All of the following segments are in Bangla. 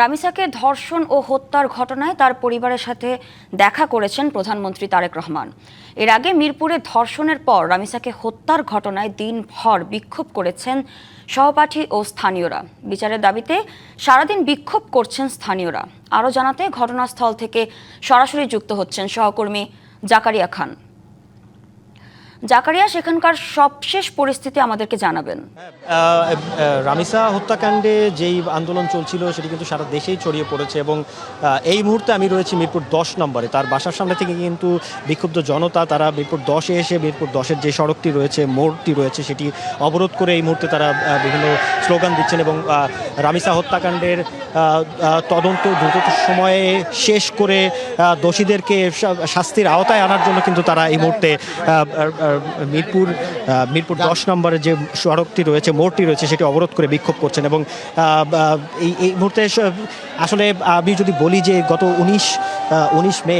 রামিসাকে ধর্ষণ ও হত্যার ঘটনায় তার পরিবারের সাথে দেখা করেছেন প্রধানমন্ত্রী তারেক রহমান। এর আগে মিরপুরে ধর্ষণের পর রামিসাকে হত্যার ঘটনায় দিনভর বিক্ষোভ করেছেন সহপাঠী ও স্থানীয়রা। বিচারের দাবিতে সারাদিন বিক্ষোভ করছেন স্থানীয়রা। আরও জানাতে ঘটনাস্থল থেকে সরাসরি যুক্ত হচ্ছেন সহকর্মী জাকারিয়া খান। জাকারিয়া, সেখানকার সবশেষ পরিস্থিতি আমাদেরকে জানাবেন। রামিসা হত্যাকাণ্ডে যেই আন্দোলন চলছিল সেটি কিন্তু সারা দেশেই ছড়িয়ে পড়েছে এবং এই মুহূর্তে আমি রয়েছি মিরপুর 10 নম্বরে। তার বাসার সামনে থেকে কিন্তু বিক্ষুব্ধ জনতা তারা মিরপুর 10-এ এসে মিরপুর 10-এর যে সড়কটি রয়েছে, মোড়টি রয়েছে, সেটি অবরোধ করে এই মুহূর্তে তারা বিভিন্ন স্লোগান দিচ্ছেন এবং রামিসা হত্যাকাণ্ডের তদন্ত দ্রুত সময়ে শেষ করে দোষীদেরকে শাস্তির আওতায় আনার জন্য কিন্তু তারা এই মুহূর্তে মিরপুর 10 নম্বরের যে সড়কটি রয়েছে, মোড়টি রয়েছে, সেটি অবরোধ করে বিক্ষোভ করছেন। এবং এই মুহূর্তে আসলে আমি যদি বলি যে গত 19 মে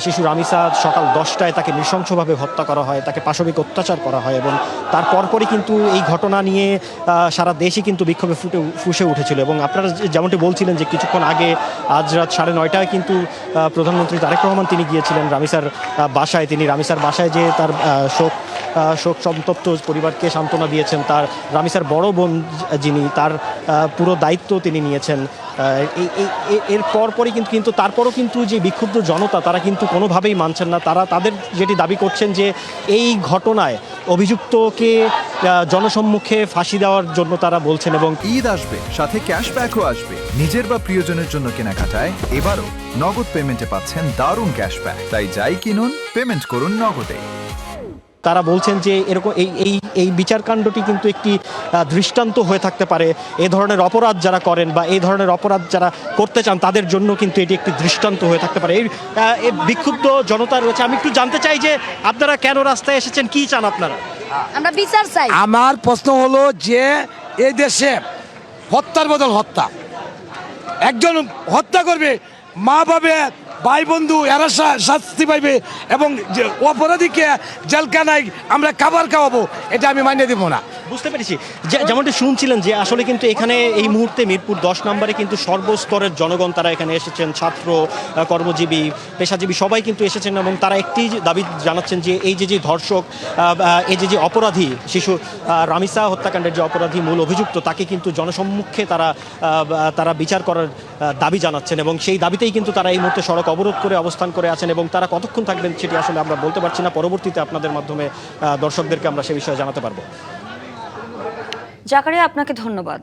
শিশু রামিসা সকাল 10টায় তাকে নৃশংসভাবে হত্যা করা হয়, তাকে পাশবিক অত্যাচার করা হয় এবং তার পরপরই কিন্তু এই ঘটনা নিয়ে সারা দেশই কিন্তু বিক্ষোভে ফুসে উঠেছিল। এবং আপনারা যেমনটি বলছিলেন যে কিছুক্ষণ আগে আজ রাত 9:30টায় কিন্তু প্রধানমন্ত্রী তারেক রহমান তিনি গিয়েছিলেন রামিসার বাসায়। তিনি রামিসার বাসায় যে তার শোক সন্তপ্ত পরিবারকে সান্ত্বনা দিয়েছেন। তার রামিসার বড় বোন যিনি, তার পুরো দায়িত্ব তিনি নিয়েছেন। এর পরপরই কিন্তু তারপরও কিন্তু যে বিক্ষুব্ধ জনতা তারা কিন্তু কোনোভাবেই মানছেন না। তাদের যেটি দাবি করছেন যে এই ঘটনায় অভিযুক্তকে জনসম্মুখে ফাঁসি দেওয়ার জন্য তারা বলছেন। এবং ঈদ আসবে, সাথে ক্যাশব্যাকও আসবে। নিজের বা প্রিয়জনের জন্য কেনাকাটায় এবারও নগদ পেমেন্টে পাচ্ছেন দারুণ ক্যাশব্যাক। তাই যাই কিনুন, পেমেন্ট করুন নগদে। তারা বলছেন যে এরকম এই বিচারকাণ্ডটি কিন্তু একটি দৃষ্টান্ত হয়ে থাকতে পারে। এ ধরনের অপরাধ যারা করেন বা এই ধরনের অপরাধ যারা করতে চান তাদের জন্য কিন্তু এটি একটি দৃষ্টান্ত হয়ে থাকতে পারে। এই বিক্ষুব্ধ জনতা রয়েছে। আমি একটু জানতে চাই যে আপনারা কেন রাস্তায় এসেছেন, কি চান আপনারা? আমরা বিচার চাই। আমার প্রশ্ন হলো যে এই দেশে হত্যার বদল হত্যা, একজন হত্যা করবে, মা পাবে, ভাই বন্ধু এরা শাস্তি পাইবে এবং যে অপরাধীকে জেলখানায় আমরা খাবার খাওয়াবো, এটা আমি মানিয়ে দেবো না। বুঝতে পেরেছি। যেমনটি শুনছিলেন যে আসলে কিন্তু এখানে এই মুহূর্তে মিরপুর 10 নম্বরে কিন্তু সর্বস্তরের জনগণ তারা এখানে এসেছেন। ছাত্র, কর্মজীবী, পেশাজীবী সবাই কিন্তু এসেছেন এবং তারা একটি দাবি জানাচ্ছেন যে এই যে ধর্ষক, এই যে অপরাধী শিশু রামিসা হত্যাকাণ্ডের যে অপরাধী মূল অভিযুক্ত, তাকে কিন্তু জনসম্মুখে তারা বিচার করার দাবি জানাচ্ছেন এবং সেই দাবিতেই কিন্তু তারা এই মুহূর্তে সড়ক অবরোধ করে অবস্থান করে আছেন। এবং তারা কতক্ষণ থাকবেন সেটি আসলে আমরা বলতে পারছি না। পরবর্তীতে আপনাদের মাধ্যমে দর্শকদেরকে আমরা সে বিষয়ে জানাতে পারবো। জাকারিয়া, আপনাকে ধন্যবাদ।